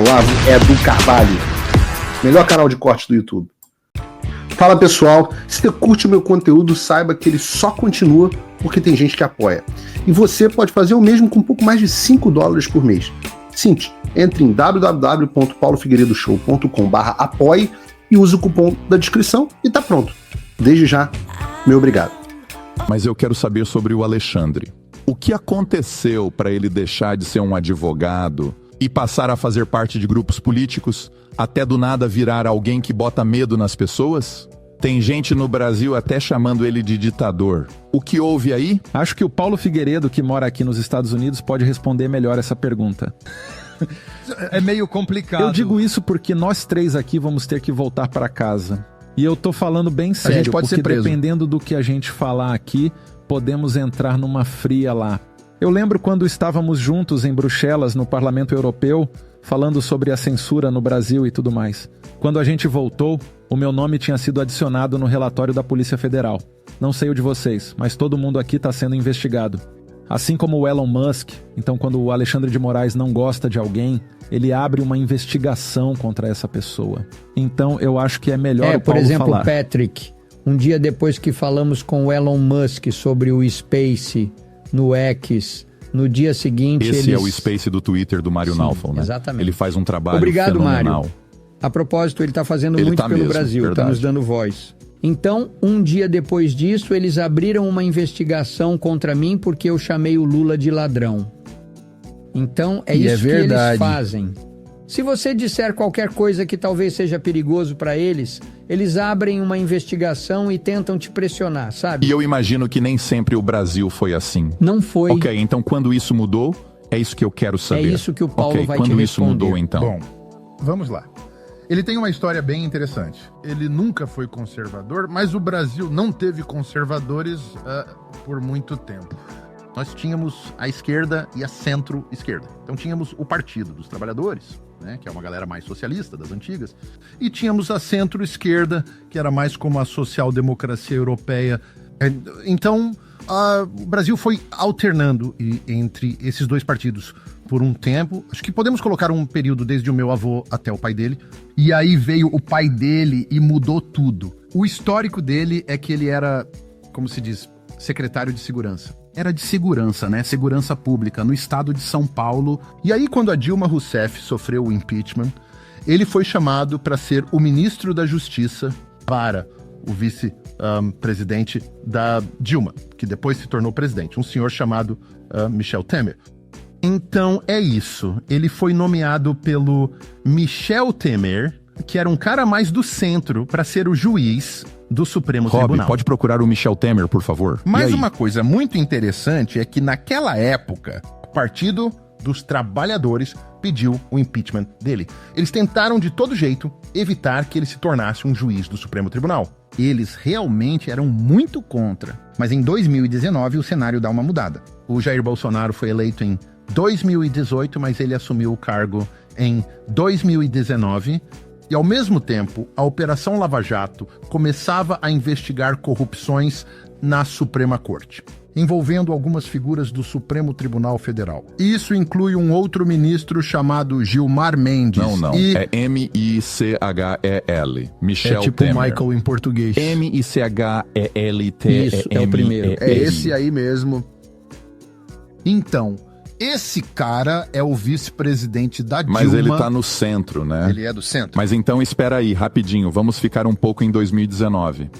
Olavo é do Carvalho, melhor canal de corte do YouTube. Fala pessoal, se você curte o meu conteúdo, saiba que ele só continua porque tem gente que apoia. E você pode fazer o mesmo com um pouco mais de $5 por mês. Simples, entre em www.paulofigueiredoshow.com/apoie e use o cupom da descrição e tá pronto. Desde já, meu obrigado. Mas eu quero saber sobre o Alexandre. O que aconteceu para ele deixar de ser um advogado e passar a fazer parte de grupos políticos, até do nada virar alguém que bota medo nas pessoas? Tem gente no Brasil até chamando ele de ditador. O que houve aí? Acho que o Paulo Figueiredo, que mora aqui nos Estados Unidos, pode responder melhor essa pergunta. É meio complicado. Eu digo isso porque nós três aqui vamos ter que voltar para casa. E eu tô falando bem sério, a gente pode porque ser preso. Dependendo do que a gente falar aqui, podemos entrar numa fria lá. Eu lembro quando estávamos juntos em Bruxelas, no Parlamento Europeu, falando sobre a censura no Brasil e tudo mais. Quando a gente voltou, o meu nome tinha sido adicionado no relatório da Polícia Federal. Não sei o de vocês, mas todo mundo aqui está sendo investigado. Assim como o Elon Musk, então quando o Alexandre de Moraes não gosta de alguém, ele abre uma investigação contra essa pessoa. Então eu acho que é melhor o Paulo por exemplo, falar. Patrick, um dia depois que falamos com o Elon Musk sobre o Space no X, no dia seguinte Esse é o Space do Twitter do Mário Naufal, né? Exatamente. Ele faz um trabalho Obrigado, fenomenal. Mário. A propósito, ele está fazendo Ele muito tá pelo mesmo, Brasil, está verdade. nos dando voz. Então, um dia depois disso, eles abriram uma investigação contra mim porque eu chamei o Lula de ladrão. Então, é E isso é que verdade. eles fazem. Se você disser qualquer coisa que talvez seja perigoso para eles, eles abrem uma investigação e tentam te pressionar, sabe? E eu imagino que nem sempre o Brasil foi assim. Não foi. Ok, então quando isso mudou, é isso que eu quero saber. É isso que o Paulo Ok, vai te quando isso responder. mudou, então? Bom, vamos lá. Ele tem uma história bem interessante. Ele nunca foi conservador, mas o Brasil não teve conservadores por muito tempo. Nós tínhamos a esquerda e a centro-esquerda. Então tínhamos o Partido dos Trabalhadores, né, que é uma galera mais socialista, das antigas, e tínhamos a centro-esquerda, que era mais como a social-democracia europeia. Então, o Brasil foi alternando entre esses dois partidos por um tempo. Acho que podemos colocar um período desde o meu avô até o pai dele. E aí veio o pai dele e mudou tudo. O histórico dele é que ele era, como se diz, secretário de segurança. Era de segurança, né? Segurança pública no estado de São Paulo. E aí, quando a Dilma Rousseff sofreu o impeachment, ele foi chamado para ser o ministro da Justiça para o vice-presidente da Dilma, que depois se tornou presidente, um senhor chamado Michel Temer. Então, é isso. Ele foi nomeado pelo Michel Temer, que era um cara mais do centro, para ser o juiz do Supremo Tribunal. Pode procurar o Michel Temer, por favor. Mas E aí? uma coisa muito interessante é que naquela época, o Partido dos Trabalhadores pediu o impeachment dele. Eles tentaram de todo jeito evitar que ele se tornasse um juiz do Supremo Tribunal. Eles realmente eram muito contra. Mas em 2019 o cenário dá uma mudada. O Jair Bolsonaro foi eleito em 2018, mas ele assumiu o cargo em 2019. E, ao mesmo tempo, a Operação Lava Jato começava a investigar corrupções na Suprema Corte, envolvendo algumas figuras do Supremo Tribunal Federal. Isso inclui um outro ministro chamado Gilmar Mendes. Não. E É M-I-C-H-E-L. Michel é tipo Temer. Michael em português. M-I-C-H-E-L-T-M-E-R. Isso, é o primeiro. É esse aí mesmo. Então, esse cara é o vice-presidente da Dilma. Mas ele tá no centro, né? Ele é do centro. Mas então espera aí, rapidinho, vamos ficar um pouco em 2019.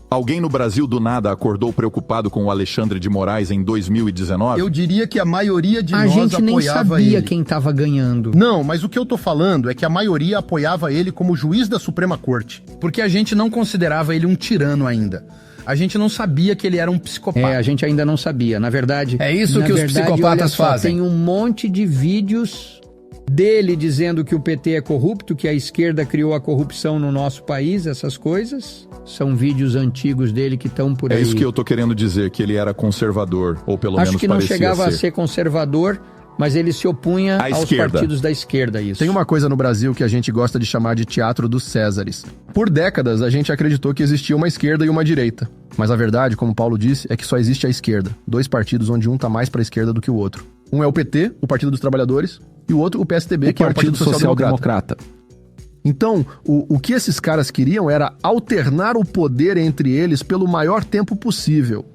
Alguém no Brasil do nada acordou preocupado com o Alexandre de Moraes em 2019? Eu diria que a maioria de A nós gente nem apoiava sabia ele. quem estava ganhando. Não, mas o que eu tô falando é que a maioria apoiava ele como juiz da Suprema Corte. Porque a gente não considerava ele um tirano ainda. A gente não sabia que ele era um psicopata. A gente ainda não sabia. Na verdade... É isso na que os verdade, psicopatas olha só, fazem. Tem um monte de vídeos dele dizendo que o PT é corrupto, que a esquerda criou a corrupção no nosso país, essas coisas. São vídeos antigos dele que estão por aí. É isso que eu tô querendo dizer, que ele era conservador, ou pelo Acho menos que não parecia chegava a ser conservador, mas ele se opunha À aos esquerda. partidos da esquerda, isso. Tem uma coisa no Brasil que a gente gosta de chamar de teatro dos Césares. Por décadas, a gente acreditou que existia uma esquerda e uma direita. Mas a verdade, como Paulo disse, é que só existe a esquerda. Dois partidos onde um tá mais pra esquerda do que o outro. Um é o PT, o Partido dos Trabalhadores, e o outro o PSDB, que é o Partido Social Democrata. Então, o que esses caras queriam era alternar o poder entre eles pelo maior tempo possível.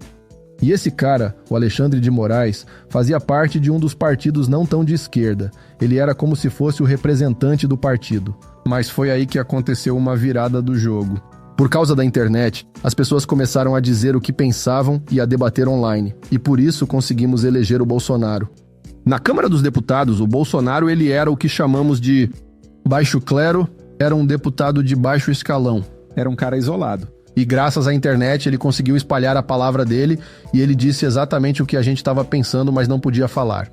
E esse cara, o Alexandre de Moraes, fazia parte de um dos partidos não tão de esquerda. Ele era como se fosse o representante do partido. Mas foi aí que aconteceu uma virada do jogo. Por causa da internet, as pessoas começaram a dizer o que pensavam e a debater online. E por isso conseguimos eleger o Bolsonaro. Na Câmara dos Deputados, o Bolsonaro ele era o que chamamos de baixo clero, era um deputado de baixo escalão. Era um cara isolado. E graças à internet ele conseguiu espalhar a palavra dele e ele disse exatamente o que a gente estava pensando, mas não podia falar.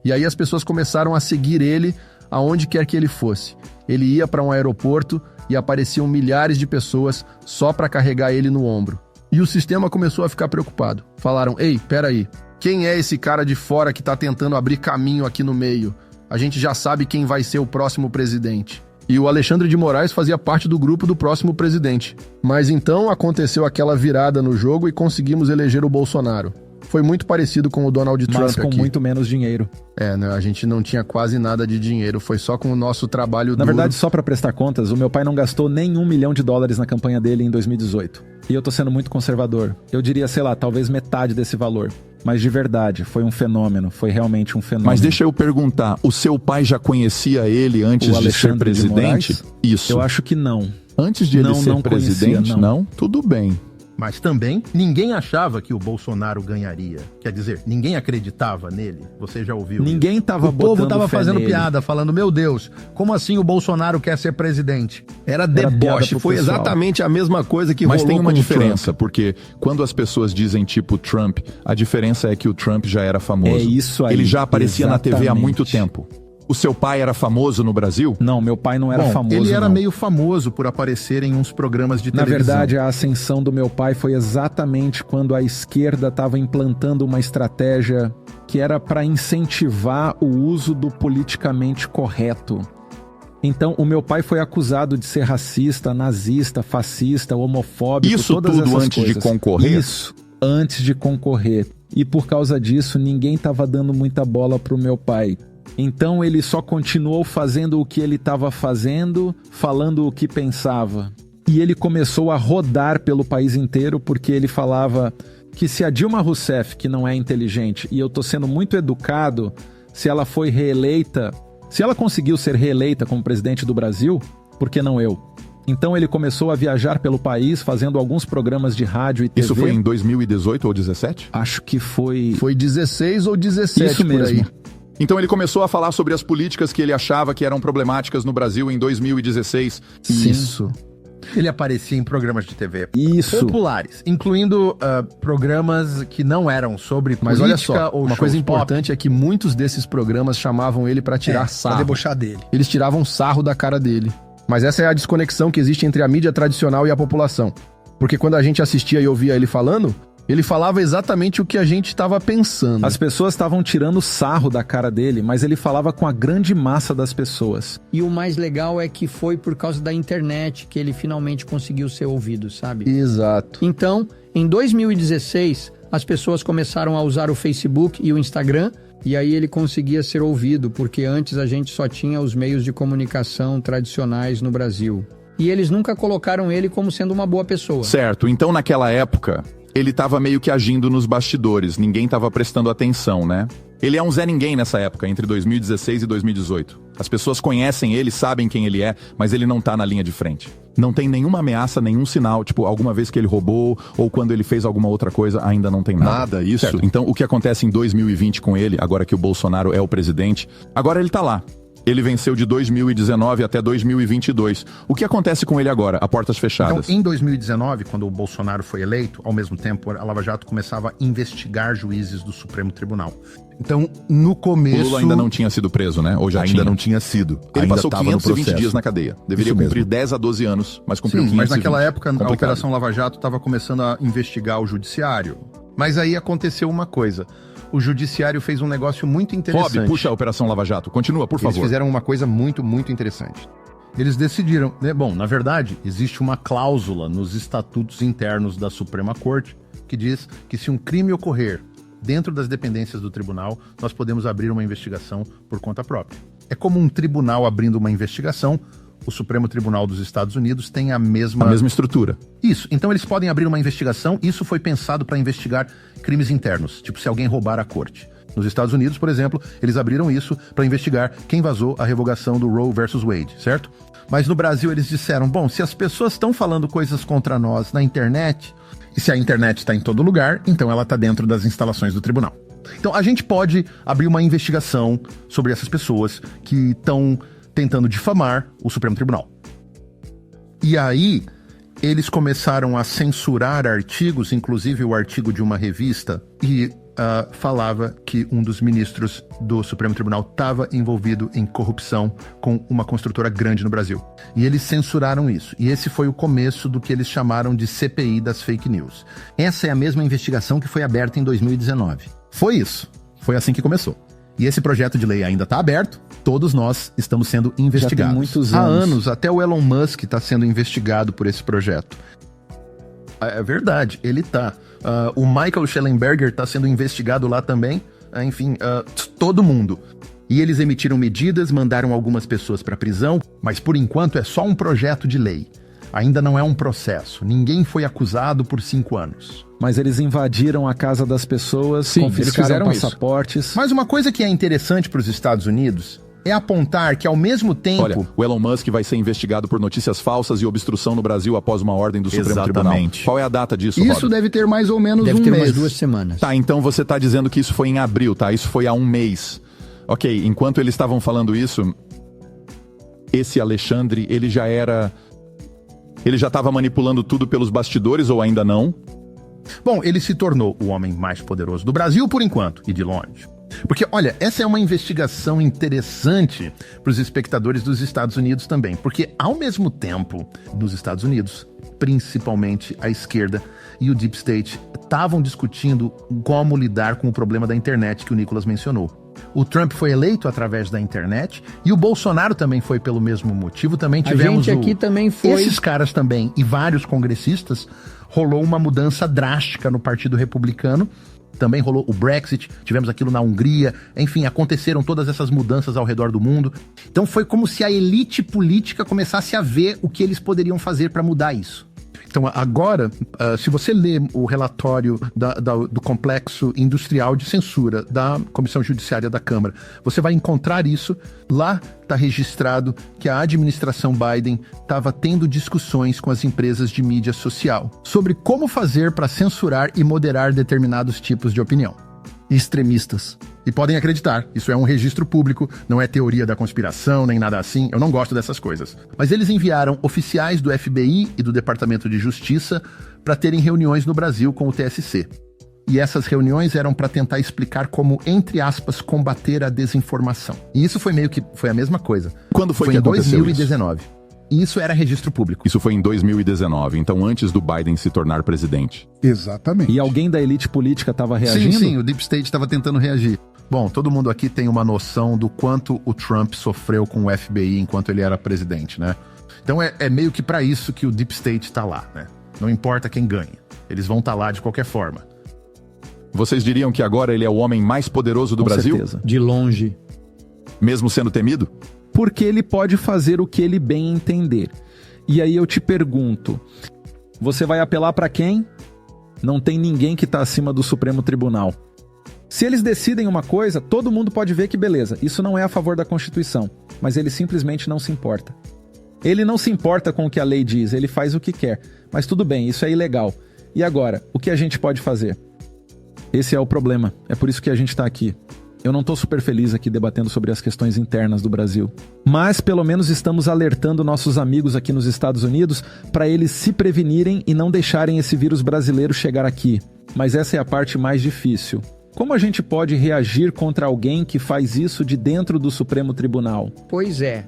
E aí as pessoas começaram a seguir ele aonde quer que ele fosse. Ele ia para um aeroporto e apareciam milhares de pessoas só para carregar ele no ombro. E o sistema começou a ficar preocupado. Falaram, ei, peraí, quem é esse cara de fora que tá tentando abrir caminho aqui no meio? A gente já sabe quem vai ser o próximo presidente. E o Alexandre de Moraes fazia parte do grupo do próximo presidente. Mas então aconteceu aquela virada no jogo e conseguimos eleger o Bolsonaro. Foi muito parecido com o Donald Trump aqui. Mas com muito menos dinheiro. Né, a gente não tinha quase nada de dinheiro, foi só com o nosso trabalho duro. Na verdade, só para prestar contas, o meu pai não gastou nem $1 milhão na campanha dele em 2018. E eu tô sendo muito conservador. Eu diria, sei lá, talvez metade desse valor. Mas de verdade, foi um fenômeno, foi realmente um fenômeno. Mas deixa eu perguntar, o seu pai já conhecia ele antes de ser presidente? Isso. Eu acho que não. Antes de ele ser presidente, não? Tudo bem. Mas também, ninguém achava que o Bolsonaro ganharia. Quer dizer, ninguém acreditava nele. Você já ouviu? Ninguém tava botando fé nele. O povo tava fazendo piada, falando, meu Deus, como assim o Bolsonaro quer ser presidente? Era deboche, foi exatamente a mesma coisa que rolou com o Trump. Mas tem uma diferença, porque quando as pessoas dizem tipo Trump, a diferença é que o Trump já era famoso. É isso aí. Ele já aparecia na TV há muito tempo. O seu pai era famoso no Brasil? Não, meu pai não era famoso. Ele era meio famoso por aparecer em uns programas de televisão. Na verdade, a ascensão do meu pai foi exatamente quando a esquerda estava implantando uma estratégia que era para incentivar o uso do politicamente correto. Então, o meu pai foi acusado de ser racista, nazista, fascista, homofóbico, isso todas tudo essas antes coisas. De concorrer? Isso, antes de concorrer. E por causa disso, ninguém estava dando muita bola pro meu pai. Então ele só continuou fazendo o que ele estava fazendo, falando o que pensava. E ele começou a rodar pelo país inteiro porque ele falava que se a Dilma Rousseff, que não é inteligente, e eu tô sendo muito educado, se ela foi reeleita, se ela conseguiu ser reeleita como presidente do Brasil, por que não eu? Então ele começou a viajar pelo país, fazendo alguns programas de rádio e TV. Isso foi em 2018 ou 17? Acho que foi... Foi 16 ou 17 Isso mesmo. Aí. Então ele começou a falar sobre as políticas que ele achava que eram problemáticas no Brasil em 2016. Sim. Isso. Ele aparecia em programas de TV populares, incluindo programas que não eram sobre política. Mas olha só, ou uma coisa importante é que muitos desses programas chamavam ele para tirar sarro. Pra debochar dele. Eles tiravam sarro da cara dele. Mas essa é a desconexão que existe entre a mídia tradicional e a população. Porque quando a gente assistia e ouvia ele falando, ele falava exatamente o que a gente estava pensando. As pessoas estavam tirando sarro da cara dele, mas ele falava com a grande massa das pessoas. E o mais legal é que foi por causa da internet que ele finalmente conseguiu ser ouvido, sabe? Exato. Então, em 2016, as pessoas começaram a usar o Facebook e o Instagram, e aí ele conseguia ser ouvido, porque antes a gente só tinha os meios de comunicação tradicionais no Brasil. E eles nunca colocaram ele como sendo uma boa pessoa. Certo, então naquela época... ele estava meio que agindo nos bastidores, ninguém estava prestando atenção, né? Ele é um Zé Ninguém nessa época, entre 2016 e 2018. As pessoas conhecem ele, sabem quem ele é, mas ele não tá na linha de frente. Não tem nenhuma ameaça, nenhum sinal, tipo, alguma vez que ele roubou, ou quando ele fez alguma outra coisa, ainda não tem nada. Nada, isso? Certo. Então, o que acontece em 2020 com ele, agora que o Bolsonaro é o presidente, agora ele tá lá. Ele venceu de 2019 até 2022. O que acontece com ele agora, a portas fechadas? Então, em 2019, quando o Bolsonaro foi eleito, ao mesmo tempo, a Lava Jato começava a investigar juízes do Supremo Tribunal. Então, no começo... O Lula ainda não tinha sido preso, né? Ou já ainda tinha? não tinha sido. Ele ainda passou tava 520 dias na cadeia. Deveria Isso cumprir mesmo. 10 a 12 anos, mas cumpriu 520. Mas naquela época, Complicado. a Operação Lava Jato estava começando a investigar o judiciário. Mas aí aconteceu uma coisa. O judiciário fez um negócio muito interessante. Rob, puxa a Operação Lava Jato. Continua, por favor. Eles fizeram uma coisa muito, muito interessante. Eles decidiram... Bom, na verdade, existe uma cláusula nos estatutos internos da Suprema Corte que diz que se um crime ocorrer dentro das dependências do tribunal, nós podemos abrir uma investigação por conta própria. É como um tribunal abrindo uma investigação. O Supremo Tribunal dos Estados Unidos tem a mesma estrutura. Isso. Então eles podem abrir uma investigação. Isso foi pensado para investigar crimes internos, tipo se alguém roubar a corte. Nos Estados Unidos, por exemplo, eles abriram isso para investigar quem vazou a revogação do Roe versus Wade, certo? Mas no Brasil eles disseram, bom, se as pessoas estão falando coisas contra nós na internet, e se a internet está em todo lugar, então ela está dentro das instalações do tribunal. Então a gente pode abrir uma investigação sobre essas pessoas que estão tentando difamar o Supremo Tribunal. E aí, eles começaram a censurar artigos, inclusive o artigo de uma revista, e falava que um dos ministros do Supremo Tribunal estava envolvido em corrupção com uma construtora grande no Brasil. E eles censuraram isso. E esse foi o começo do que eles chamaram de CPI das fake news. Essa é a mesma investigação que foi aberta em 2019. Foi isso. Foi assim que começou. E esse projeto de lei ainda está aberto, todos nós estamos sendo investigados. Já tem muitos anos. Há anos, até o Elon Musk está sendo investigado por esse projeto. É verdade, ele está. O Michael Schellenberger está sendo investigado lá também. Enfim, todo mundo. E eles emitiram medidas, mandaram algumas pessoas para prisão, mas por enquanto é só um projeto de lei. Ainda não é um processo. Ninguém foi acusado por 5 anos. Mas eles invadiram a casa das pessoas, Sim, confiscaram passaportes. Mas uma coisa que é interessante para os Estados Unidos é apontar que, ao mesmo tempo... Olha, o Elon Musk vai ser investigado por notícias falsas e obstrução no Brasil após uma ordem do Supremo Tribunal. Qual é a data disso, Isso Robert? deve ter mais ou menos Deve um ter mês. umas 2 semanas. Tá, então você tá dizendo que isso foi em abril, tá? Isso foi há um mês. Ok, enquanto eles estavam falando isso, esse Alexandre, ele já estava manipulando tudo pelos bastidores ou ainda não? Bom, ele se tornou o homem mais poderoso do Brasil por enquanto, e de longe. Porque, olha, essa é uma investigação interessante para os espectadores dos Estados Unidos também. Porque, ao mesmo tempo, nos Estados Unidos, principalmente a esquerda e o Deep State estavam discutindo como lidar com o problema da internet que o Nicolas mencionou. O Trump foi eleito através da internet e o Bolsonaro também foi pelo mesmo motivo. Também tivemos a gente aqui também foi... Esses caras também e vários congressistas, rolou uma mudança drástica no Partido Republicano. Também rolou o Brexit, tivemos aquilo na Hungria, enfim, aconteceram todas essas mudanças ao redor do mundo. Então foi como se a elite política começasse a ver o que eles poderiam fazer para mudar isso. Então agora, se você lê o relatório do Complexo Industrial de Censura da Comissão Judiciária da Câmara, você vai encontrar isso. Lá está registrado que a administração Biden estava tendo discussões com as empresas de mídia social sobre como fazer para censurar e moderar determinados tipos de opinião. Extremistas. E podem acreditar, isso é um registro público, não é teoria da conspiração, nem nada assim, eu não gosto dessas coisas. Mas eles enviaram oficiais do FBI e do Departamento de Justiça para terem reuniões no Brasil com o TSC. E essas reuniões eram para tentar explicar como, entre aspas, combater a desinformação. E isso foi meio que foi a mesma coisa. Quando foi em que aconteceu 2019. E isso era registro público. Isso foi em 2019, então antes do Biden se tornar presidente. Exatamente. E alguém da elite política estava reagindo? Sim, o Deep State estava tentando reagir. Bom, todo mundo aqui tem uma noção do quanto o Trump sofreu com o FBI enquanto ele era presidente, né? Então é meio que para isso que o Deep State está lá, né? Não importa quem ganha, eles vão estar lá de qualquer forma. Vocês diriam que agora ele é o homem mais poderoso do Com Brasil? certeza. De longe. Mesmo sendo temido? Porque ele pode fazer o que ele bem entender. E aí eu te pergunto, você vai apelar para quem? Não tem ninguém que está acima do Supremo Tribunal. Se eles decidem uma coisa, todo mundo pode ver que beleza, isso não é a favor da Constituição, mas ele simplesmente não se importa. Ele não se importa com o que a lei diz, ele faz o que quer. Mas tudo bem, isso é ilegal. E agora, o que a gente pode fazer? Esse é o problema, é por isso que a gente está aqui. Eu não estou super feliz aqui debatendo sobre as questões internas do Brasil. Mas pelo menos estamos alertando nossos amigos aqui nos Estados Unidos para eles se prevenirem e não deixarem esse vírus brasileiro chegar aqui. Mas essa é a parte mais difícil. Como a gente pode reagir contra alguém que faz isso de dentro do Supremo Tribunal? Pois é.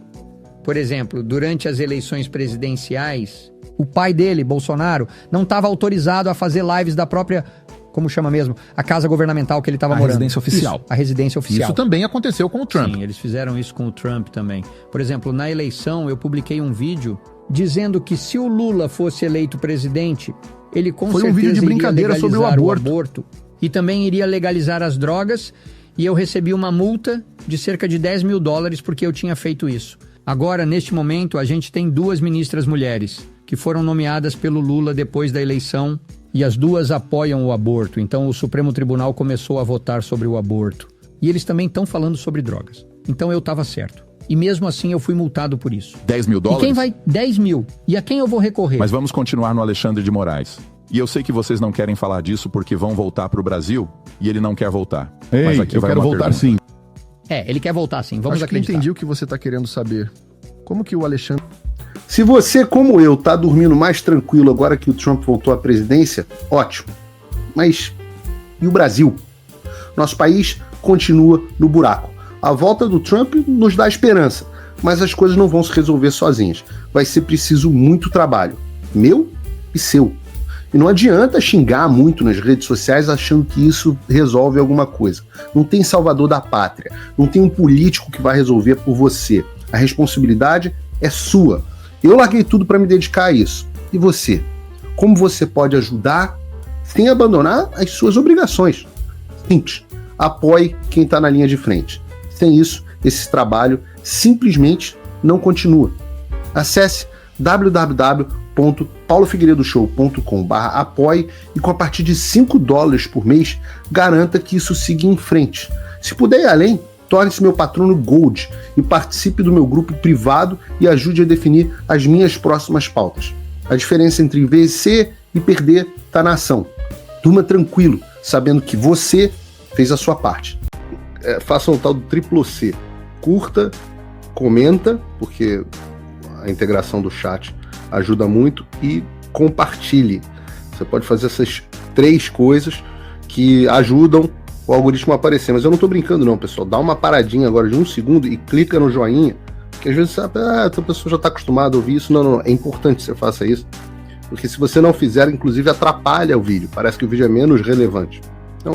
Por exemplo, durante as eleições presidenciais, o pai dele, Bolsonaro, não estava autorizado a fazer lives da própria... Como chama mesmo? A casa governamental que ele estava morando. A residência oficial. Isso, a residência oficial. Isso também aconteceu com o Trump. Sim, eles fizeram isso com o Trump também. Por exemplo, na eleição eu publiquei um vídeo dizendo que se o Lula fosse eleito presidente, ele com Foi um certeza vídeo de brincadeira iria sobre o legalizar aborto. e também iria legalizar as drogas. E eu recebi uma multa de cerca de 10 mil dólares porque eu tinha feito isso. Agora, neste momento, a gente tem 2 ministras mulheres que foram nomeadas pelo Lula depois da eleição e as 2 apoiam o aborto. Então, o Supremo Tribunal começou a votar sobre o aborto. E eles também estão falando sobre drogas. Então, eu estava certo. E mesmo assim, eu fui multado por isso. 10 mil E dólares? quem vai? 10 mil. E a quem eu vou recorrer? Mas vamos continuar no Alexandre de Moraes. E eu sei que vocês não querem falar disso porque vão voltar para o Brasil e ele não quer voltar. Mas aqui eu vai quero uma voltar pergunta. sim. Ele quer voltar sim. Vamos Acho que acreditar. entendi o que você está querendo saber. Como que o Alexandre... Se você, como eu, tá dormindo mais tranquilo agora que o Trump voltou à presidência, ótimo. Mas e o Brasil? Nosso país continua no buraco. A volta do Trump nos dá esperança, mas as coisas não vão se resolver sozinhas. Vai ser preciso muito trabalho, meu e seu. E não adianta xingar muito nas redes sociais achando que isso resolve alguma coisa. Não tem salvador da pátria, não tem um político que vai resolver por você. A responsabilidade é sua. Eu larguei tudo para me dedicar a isso. E você? Como você pode ajudar sem abandonar as suas obrigações? Simples. Apoie quem está na linha de frente. Sem isso, esse trabalho simplesmente não continua. Acesse www.paulofigueiredoshow.com/apoie e com a partir de $5 por mês, garanta que isso siga em frente. Se puder ir além, torne-se meu patrono Gold e participe do meu grupo privado e ajude a definir as minhas próximas pautas. A diferença entre vencer e perder está na ação. Durma tranquilo, sabendo que você fez a sua parte. Faça o tal do triplo C. Curta, comenta, porque a integração do chat ajuda muito, e compartilhe. Você pode fazer essas 3 coisas que ajudam o algoritmo a aparecer. Mas eu não tô brincando não, pessoal. Dá uma paradinha agora de 1 segundo e clica no joinha, porque às vezes você sabe, a pessoa já tá acostumada a ouvir isso. Não. É importante que você faça isso, porque se você não fizer, inclusive atrapalha o vídeo. Parece que o vídeo é menos relevante.